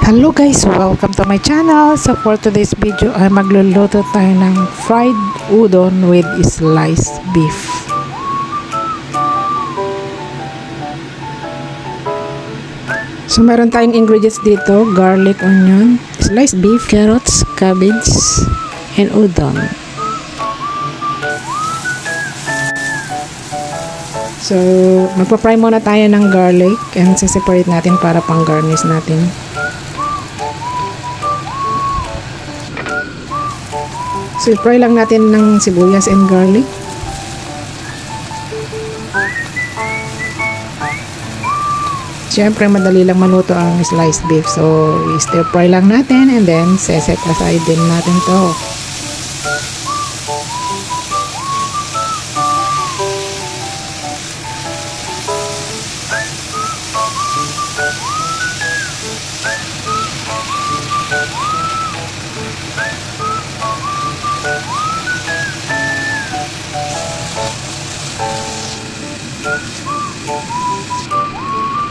Hello guys, welcome to my channel. So for today's video ay magluluto tayo ng fried udon with sliced beef. So meron tayong ingredients dito: garlic, onion, sliced beef, carrots, cabbage, and udon. So magpa-fry muna tayo ng garlic and separate natin para pang garnish natin. So, fry lang natin ng sibuyas and garlic. Siyempre, madali lang maluto ang sliced beef. So, stir fry lang natin and then set aside din natin to.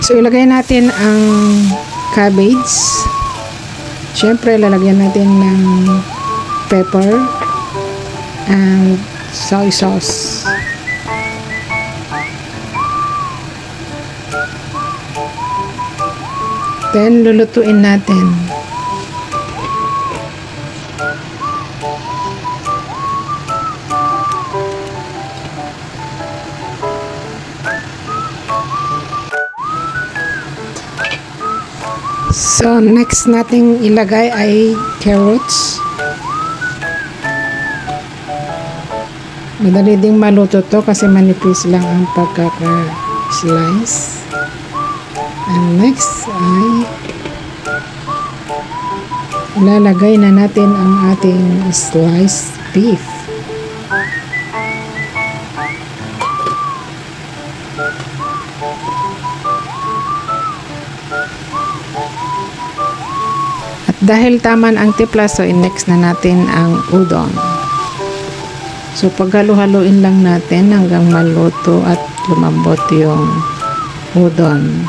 So, ilagay natin ang cabbage. Siyempre, lalagyan natin ng pepper and soy sauce. Then, lulutuin natin. So, next nating ilagay ay carrots. Madali ding maluto to kasi manipis lang ang pagkaka-slice. And next ay ilalagay na natin ang ating sliced beef. Dahil taman ang timpla, so next na natin ang udon. So paghalo-haluin lang natin hanggang maluto at lumambot yung udon.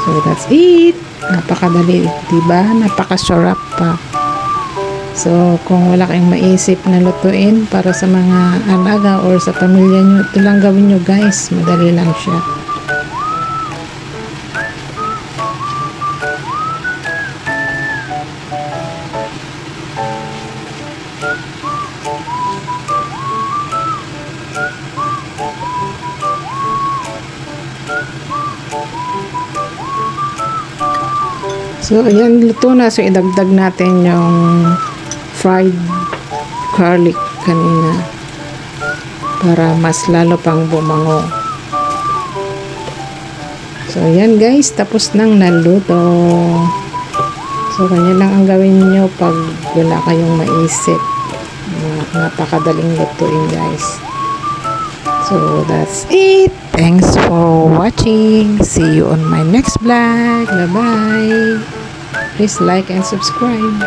So that's it. Napakadali, diba? Napakasarap pa. So kung wala kayong maisip na lutuin para sa mga alaga or sa pamilya nyo, ito lang gawin nyo guys. Madali lang siya. So, ayan, luto na. So, idagdag natin yung fried garlic kanina para mas lalo pang bumango. So, ayan guys, tapos nang naluto. So, kanya lang ang gawin nyo pag wala kayong maisip. Napakadaling lutuin guys. So, that's it. Thanks for watching. See you on my next vlog. Bye-bye. Please like and subscribe.